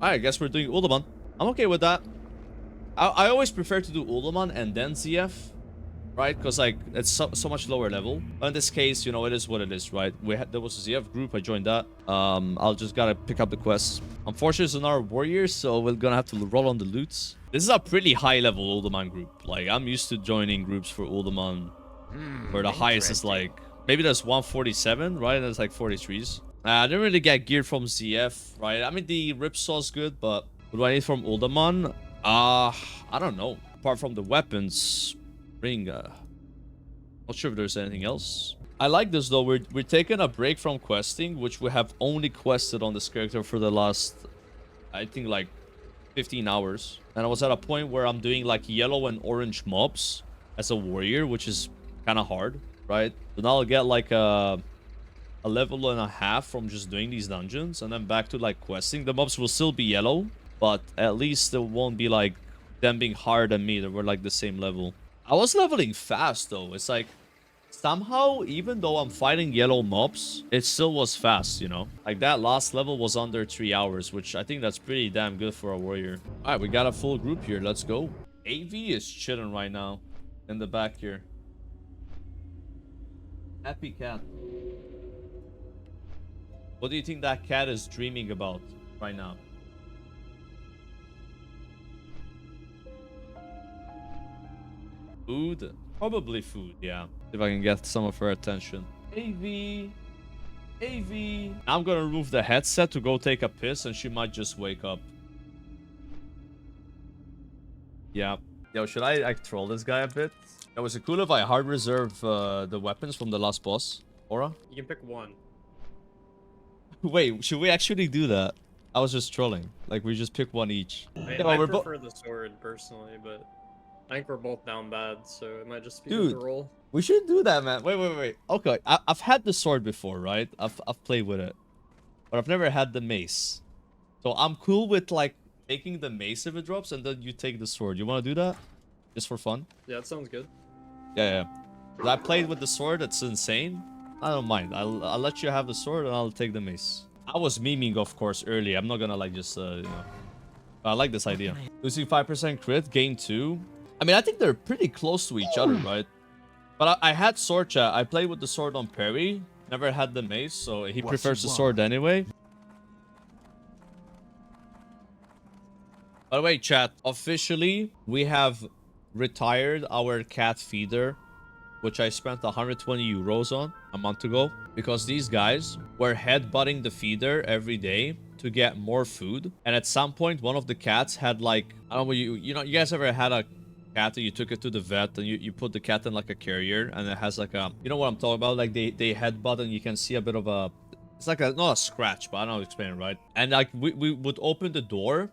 I guess we're doing Uldaman. I'm okay with that. I always prefer to do Uldaman and then ZF, right? Because like it's so much lower level. But in this case, you know, it is what it is, right? There was a ZF group. I joined that. I'll just gotta pick up the quests. Unfortunately, it's another warrior, so we're gonna have to roll on the loots. This is a pretty high level Uldaman group. Like I'm used to joining groups for Uldaman, where the highest is like maybe there's 147, right? And there's like 43s. I didn't really get gear from ZF, right? I mean, the Ripsaw's good, but what do I need from Uldaman? I don't know. Apart from the weapons, ring. Not sure if there's anything else. I like this though. We're taking a break from questing, which we have only quested on this character for the last, I think, like 15 hours. And I was at a point where I'm doing like yellow and orange mobs as a warrior, which is kind of hard, right? So now I'll get like a level and a half from just doing these dungeons, and then back to like questing. The mobs will still be yellow, but at least it won't be like them being higher than me. That we're like the same level. I was leveling fast though. It's like somehow, even though I'm fighting yellow mobs, it still was fast, you know? Like that last level was under 3 hours, which I think that's pretty damn good for a warrior. All right, we got a full group here. Let's go. AV is chilling right now in the back here. Happy cat. What do you think that cat is dreaming about right now? Food? Probably food, yeah. If I can get some of her attention. AV. AV. I'm gonna remove the headset to go take a piss, and she might just wake up. Yeah. Yo, should I troll this guy a bit? Yo, was it cool if I hard reserve the weapons from the last boss? Aura? You can pick one. Wait, should we actually do that? I was just trolling. Like, we just pick one each. I prefer the sword, personally, but I think we're both down bad, so it might just be the roll. We should do that, man. Wait. Okay, I've had the sword before, right? I've played with it. But I've never had the mace. So I'm cool with, like, taking the mace if it drops, and then you take the sword. You want to do that? Just for fun? Yeah, that sounds good. Yeah. I played with the sword. It's insane. I don't mind. I'll let you have the sword, and I'll take the mace. I was memeing, of course, early. I'm not gonna, like, just, you know. I like this idea. Losing 5% crit, gain 2. I mean, I think they're pretty close to each other, right? But I had sword chat. I played with the sword on Perry. Never had the mace, so he prefers the sword anyway. By the way, chat, officially, we have retired our cat feeder, which I spent 120 euros on a month ago, because these guys were headbutting the feeder every day to get more food. And at some point, one of the cats had, like, I don't know, you know, you guys ever had a cat and you took it to the vet and you put the cat in like a carrier, and it has like a, you know what I'm talking about? Like they headbutt and you can see a bit of a, it's like a, not a scratch, but I don't know how to explain it, right? And like we would open the door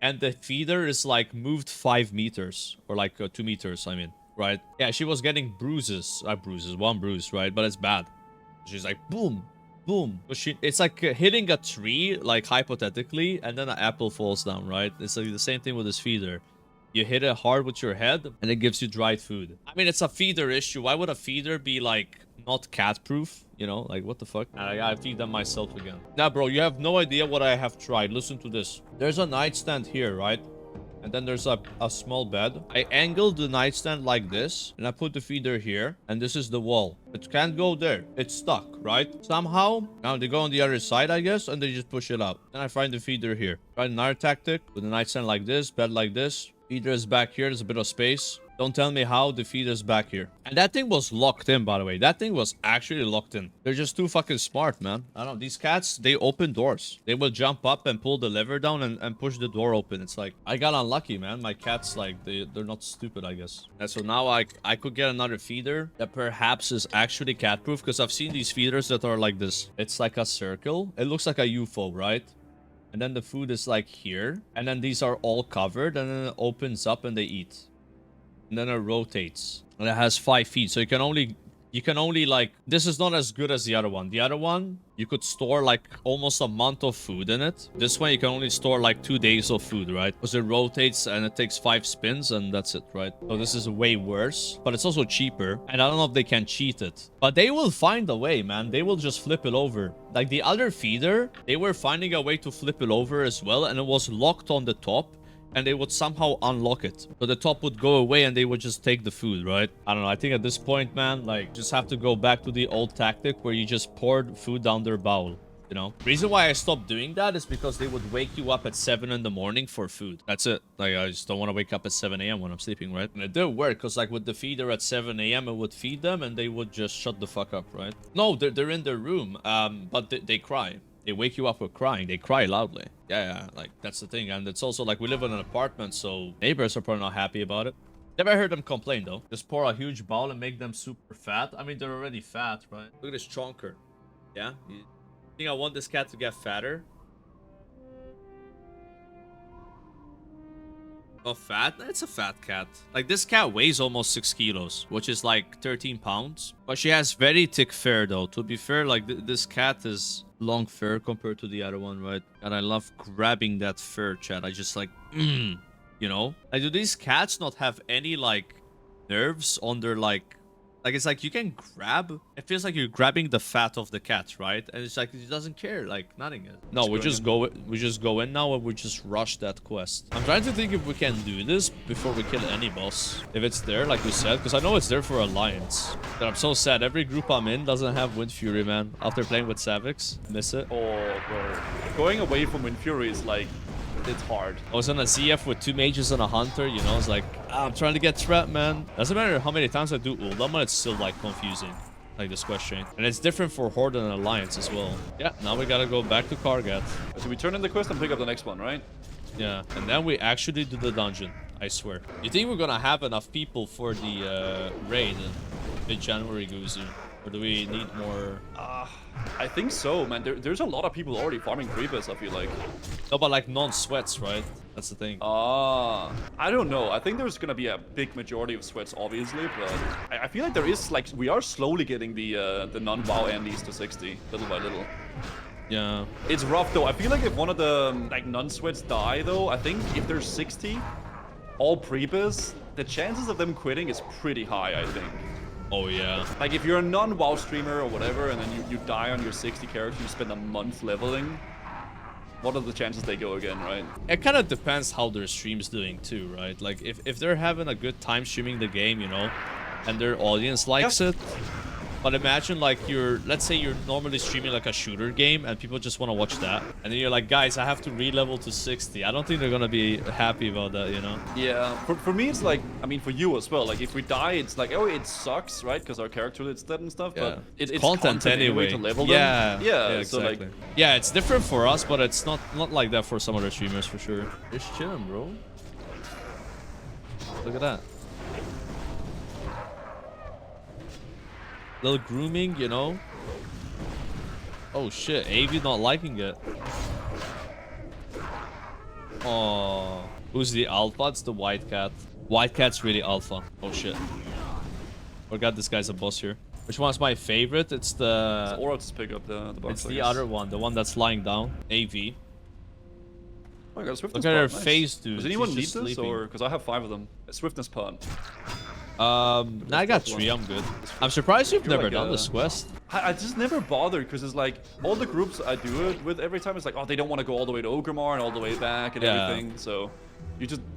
and the feeder is like moved 5 meters, or like 2 meters, I mean, right? Yeah, she was getting bruises, one bruise, right? But it's bad. She's like, boom, boom. It's like hitting a tree, like hypothetically, and then an apple falls down, right? It's like the same thing with this feeder. You hit it hard with your head, and it gives you dried food. I mean, it's a feeder issue. Why would a feeder be, like, not cat-proof? You know, like, what the fuck? I gotta feed them myself again. Nah, bro, you have no idea what I have tried. Listen to this. There's a nightstand here, right? And then there's a small bed. I angled the nightstand like this, and I put the feeder here, and this is the wall. It can't go there. It's stuck, right? Somehow, now they go on the other side, I guess, and they just push it out. Then I find the feeder here. Try another tactic with the nightstand like this, bed like this. Feeder is back here. There's a bit of space. Don't tell me how the feeder is back here. And that thing was locked in, by the way. That thing was actually locked in. They're just too fucking smart, man. I don't know. These cats, they open doors. They will jump up and pull the lever down and push the door open. It's like, I got unlucky, man. My cats, like, they're not stupid, I guess. And so now I could get another feeder that perhaps is actually cat-proof, because I've seen these feeders that are like this. It's like a circle. It looks like a UFO, right? And then the food is like here. And then these are all covered. And then it opens up and they eat. And then it rotates. And it has 5 feet. So you can only you can only like, this is not as good as the other one. The other one, you could store like almost a month of food in it. This one, you can only store like 2 days of food, right? Because it rotates and it takes 5 spins and that's it, right? So this is way worse, but it's also cheaper. And I don't know if they can cheat it, but they will find a way, man. They will just flip it over. Like the other feeder, they were finding a way to flip it over as well. And it was locked on the top. And they would somehow unlock it. So the top would go away and they would just take the food, right? I don't know. I think at this point, man, like, just have to go back to the old tactic where you just poured food down their bowl, you know? Reason why I stopped doing that is because they would wake you up at 7 in the morning for food. That's it. Like, I just don't want to wake up at 7 a.m. when I'm sleeping, right? And it did work because, like, with the feeder at 7 a.m., it would feed them and they would just shut the fuck up, right? No, they're in their room, but they cry. They wake you up with crying. They cry loudly. Yeah, like, that's the thing. And it's also, like, we live in an apartment, so neighbors are probably not happy about it. Never heard them complain, though. Just pour a huge bowl and make them super fat. I mean, they're already fat, right? Look at this chonker. Yeah? You think I want this cat to get fatter? Oh, fat? It's a fat cat. Like, this cat weighs almost 6 kilos, which is like 13 pounds. But she has very thick fur, though. To be fair, like, this cat is long fur compared to the other one, right? And I love grabbing that fur, chat. I just like, you know? Like, do these cats not have any, like, nerves on their, like, it's like you can grab. It feels like you're grabbing the fat of the cat, right? And it's like it doesn't care, like nothing. No, we just go in now and we just rush that quest. I'm trying to think if we can do this before we kill any boss. If it's there, like we said, because I know it's there for Alliance. But I'm so sad. Every group I'm in doesn't have Wind Fury, man. After playing with Savix, miss it. Oh, bro. Going away from Wind Fury is like, it's hard. I was on a ZF with 2 mages and a hunter, you know, it's like, I'm trying to get threat, man. Doesn't matter how many times I do Uldaman, it's still like confusing, like this quest chain. And it's different for Horde and Alliance as well. Yeah, now we gotta go back to Kargat. So we turn in the quest and pick up the next one, right? Yeah, and then we actually do the dungeon, I swear. You think we're gonna have enough people for the raid in mid-January, Guzu? Or do we need more? I think so, man. There's a lot of people already farming creepers, I feel like. No, but like non-sweats, right? That's the thing. I don't know. I think there's gonna be a big majority of sweats, obviously, but I feel like there is, like, we are slowly getting the non-WoW Andes to 60, little by little. Yeah. It's rough, though. I feel like if one of the, like, non-sweats die, though, I think if there's 60, all creepers, the chances of them quitting is pretty high, I think. Oh, yeah. Like, if you're a non-WoW streamer or whatever, and then you die on your 60 character, you spend a month leveling, what are the chances they go again, right? It kind of depends how their stream's doing, too, right? Like, if they're having a good time streaming the game, you know, and their audience likes it. But imagine, like, let's say you're normally streaming, like, a shooter game, and people just want to watch that. And then you're like, guys, I have to re-level to 60. I don't think they're gonna be happy about that, you know? Yeah, for me, it's like, I mean, for you as well. Like, if we die, it's like, oh, it sucks, right? Because our character is dead and stuff, Yeah. but it's content anyway to level yeah. them. Yeah, exactly. so, like... Yeah, it's different for us, but it's not like that for some other streamers, for sure. Just chilling, bro. Look at that. Little grooming, you know? Oh shit, Avi not liking it. Oh, who's the alpha? It's the white cat. White cat's really alpha. Oh shit. Forgot this guy's a boss here. Which one's my favorite? It's the... Or just pick up the box. It's the other one, the one that's lying down. AV. Oh, I got a swiftness Look at her part. Nice. face, dude. Does anyone She's need just this, sleeping. or because I have 5 of them? A swiftness part. Nah, I got 3. I'm good. I'm surprised you've never like done this quest. I just never bothered because it's like all the groups I do it with every time it's like, oh, they don't want to go all the way to Ogremar and all the way back and everything. So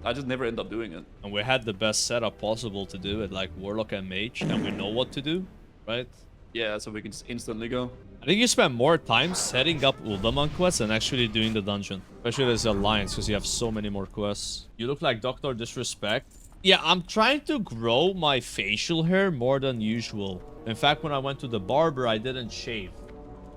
I just never end up doing it. And we had the best setup possible to do it, like Warlock and Mage, and we know what to do, right? Yeah, so we can just instantly go. I think you spend more time setting up Uldaman quests than actually doing the dungeon. Especially as Alliance, because you have so many more quests. You look like Dr. Disrespect. Yeah, I'm trying to grow my facial hair more than usual. In fact, when I went to the barber, I didn't shave.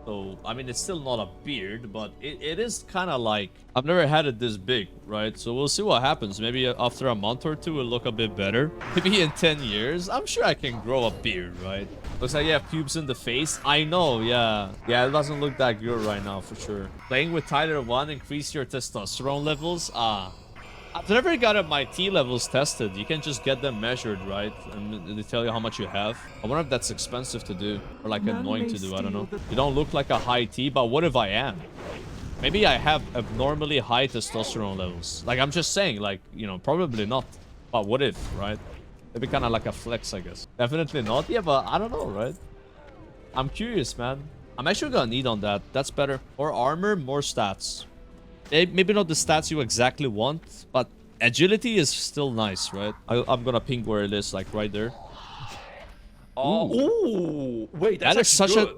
So, I mean, it's still not a beard, but it is kind of like... I've never had it this big, right? So we'll see what happens. Maybe after a month or 2, it'll look a bit better. Maybe in 10 years, I'm sure I can grow a beard, right? Looks like you have pubes in the face. I know, yeah. Yeah, it doesn't look that good right now, for sure. Playing with Tyler 1 increase your testosterone levels? Ah. I've never gotten my T levels tested. You can just get them measured, right? And they tell you how much you have. I wonder if that's expensive to do or like annoying to do. I don't know. You don't look like a high T, but what if I am? Maybe I have abnormally high testosterone levels. Like, I'm just saying, like, you know, probably not. But what if, right? It'd be kind of like a flex, I guess. Definitely not. Yeah, but I don't know, right? I'm curious, man. I'm actually gonna need on that. That's better. More armor, more stats. Maybe not the stats you exactly want, but agility is still nice, right? I'm gonna ping where it is, like right there. Oh, ooh, wait, That is such good. a...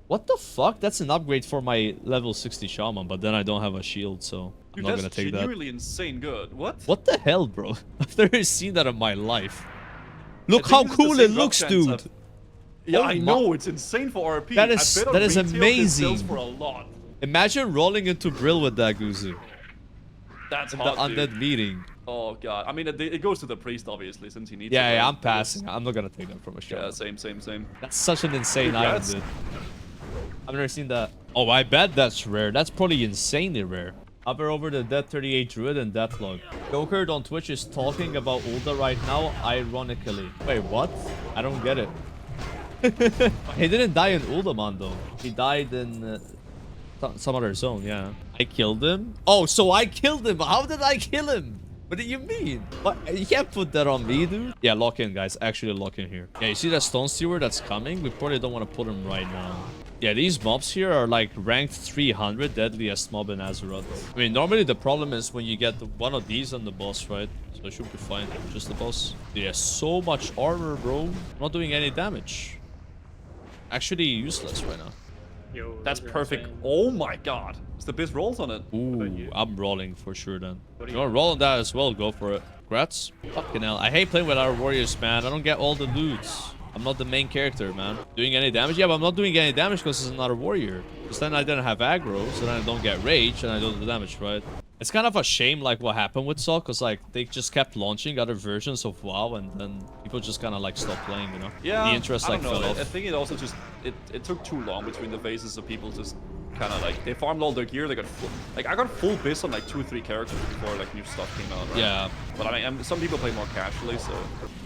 What the fuck? That's an upgrade for my level 60 shaman, but then I don't have a shield, so I'm Dude, not gonna that's take that. genuinely insane good. What? What the hell, bro? I've never seen that in my life. Look I how think this is the cool same it drop looks, chance dude. of- Yeah, Oh I my- know, it's insane for RP. That is- I bet on that is retail, this amazing. sells for a lot. Imagine rolling into Brill with that Guzu. That's The hot, dude. undead meeting. Oh god. I mean, it goes to the priest, obviously, since he needs it. Yeah, yeah, right? I'm passing. I'm not gonna take that from a Yeah, shaman. same. That's such an insane Dude, item, that's- dude. I've never seen that. Oh, I bet that's rare. That's probably insanely rare. Hover over the Dead 38 Druid and Deathlog. Joker on Twitch is talking about Ulda right now, ironically. Wait, what? I don't get it. He didn't die in Uldaman, though. He died in some other zone, yeah. I killed him? Oh, so I killed him. How did I kill him? What do you mean? What? You can't put that on me, dude. Yeah, lock in, guys. Actually, lock in here. Yeah, you see that Stone Steward that's coming? We probably don't want to put him right now. Yeah, these mobs here are like ranked 300, deadliest mob in Azeroth. I mean, normally the problem is when you get one of these on the boss, right? So it should be fine. Just the boss. Yeah, so much armor, bro. I'm not doing any damage. Actually useless right now. Yo, That's those are perfect. insane. Oh my god. It's the best rolls on it. Ooh, I'm rolling for sure then. What do You you want to roll on that as well? Go for it. Congrats. Fucking hell. I hate playing with our warriors, man. I don't get all the loots. I'm not the main character, man. Doing any damage? Yeah, but I'm not doing any damage because it's not a warrior. Because then I didn't have aggro, so then I don't get rage and I don't do damage, right? It's kind of a shame, like, what happened with Saw, because, like, they just kept launching other versions of WoW, and then people just kind of, like, stopped playing, you know? Yeah, The interest, I like, don't know. fell off. I think it also just it took too long between the phases, so people just kind of like they farmed all their gear. They got full, like I got full biz on like 2 or 3 characters before like new stuff came out. Right? Yeah. But I mean, some people play more casually, so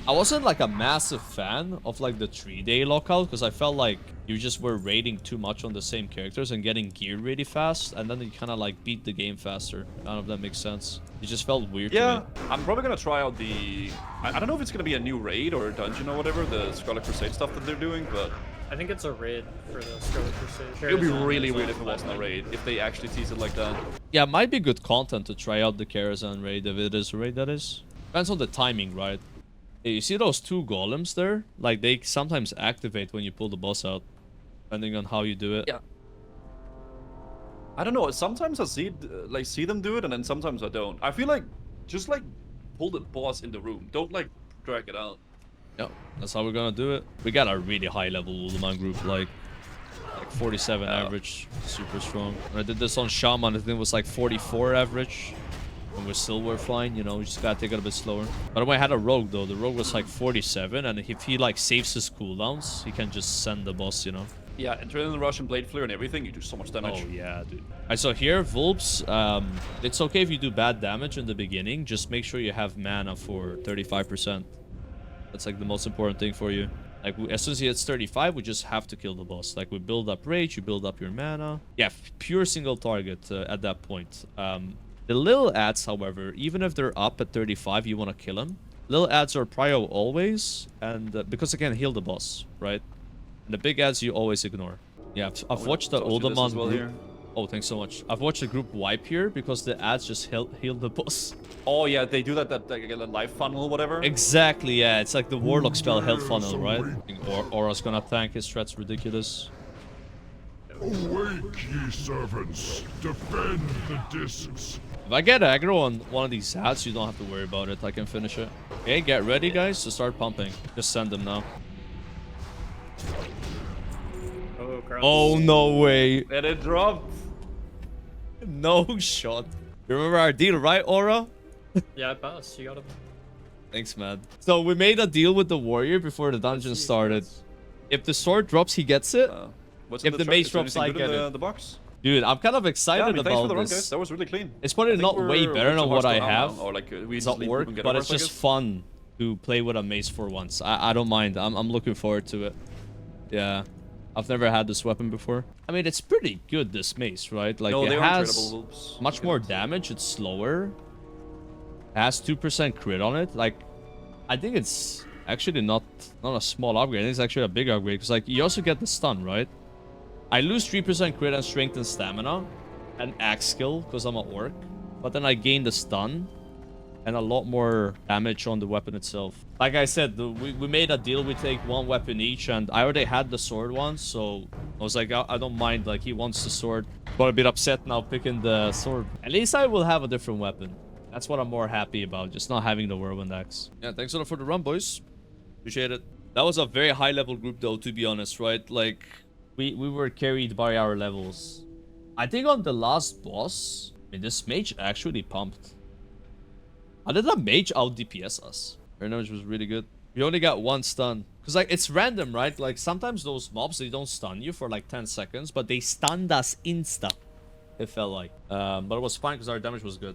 I wasn't, like, a massive fan of, like, the 3-day lockout, because I felt like you just were raiding too much on the same characters and getting gear really fast, and then you kind of, like, beat the game faster. I don't know if that makes sense. It just felt weird to yeah. me. I'm probably gonna try out the. I don't know if it's gonna be a new raid or a dungeon or whatever, the Scarlet Crusade stuff that they're doing, but I think it's a raid for the Scarlet Crusade. it would be Karazhan really is weird a if it wasn't a flat raid, if they actually tease it like that. Yeah, it might be good content to try out the Karazhan raid, if it is a raid, that is. Depends on the timing, right? Hey, you see those 2 golems there? Like, they sometimes activate when you pull the boss out, depending on how you do it. Yeah. I don't know. Sometimes I see them do it, and then sometimes I don't. I feel like just like pull the boss in the room. Don't like drag it out. Yeah, that's how we're gonna do it. We got a really high level Uldaman group, like 47 average, super strong. When I did this on Shaman, I think it was like 44 average. And we still were fine, you know, we just gotta take it a bit slower. By the way, I had a rogue though. The rogue was like 47, and if he like saves his cooldowns, he can just send the boss, you know. Yeah, Adrenaline Rush and Blade Flare and everything, you do so much damage. Oh yeah, dude. Alright, so here, Vulps, it's okay if you do bad damage in the beginning. Just make sure you have mana for 35%. That's like the most important thing for you. Like, as soon as he hits 35, we just have to kill the boss. Like, we build up rage, you build up your mana. Yeah, pure single target at that point. The little ads, however, even if they're up at 35, you want to kill them. Little ads are prio always, and because they can heal the boss, right? And the big ads you always ignore. Yeah, I've watched the Uldaman group. Here. Oh, thanks so much. I've watched the group wipe here because the ads just heal the boss. Oh yeah, they do that like a life funnel or whatever. Exactly, yeah. It's like the Warlock spell health funnel, right? Aura's gonna tank his threats ridiculous. Awake, ye servants! Defend the discs! If I get aggro on one of these ads, you don't have to worry about it. I can finish it. Okay, get ready, guys, to start pumping. Just send them now. Oh, crap. Oh, no way. And it dropped. No shot. You remember our deal, right, Aura? Yeah, I passed. You got him. Thanks, man. So we made a deal with the warrior before the dungeon started. If the sword drops, he gets it. What's If in the truck? mage Is there drops, anything I good in get it. the box? Dude, I'm kind of Yeah, excited I mean, thanks for about the run, guys. this. That was really clean. It's probably I think not way we're better too than hard what to I go now, have. or like we It's just not leave work, and get but over, it's I just guess. fun to play with a mace for once. I don't mind. I'm looking forward to it. Yeah. I've never had this weapon before. I mean, it's pretty good, this mace, right? Like, No, it they are has tradable loops. much more damage. It's slower. It has 2% crit on it. Like, I think it's actually not a small upgrade. I think it's actually a big upgrade. Because, like, you also get the stun, right? I lose 3% crit and strength and stamina. And axe skill, because I'm at work. But then I gain the stun. And a lot more damage on the weapon itself. Like I said, we made a deal. We take one weapon each, and I already had the sword one, so I was like, I don't mind. Like, he wants the sword. Got a bit upset now picking the sword. At least I will have a different weapon. That's what I'm more happy about, just not having the whirlwind axe. Yeah, thanks a lot for the run, boys. Appreciate it. That was a very high level group, though, to be honest, right? Like, we were carried by our levels. I think on the last boss, I mean, this mage actually pumped. How did that mage out DPS us? Her damage was really good. We only got one stun. Because, like, it's random, right? Like, sometimes those mobs, they don't stun you for, like, 10 seconds. But they stunned us insta. It felt like. But it was fine because our damage was good.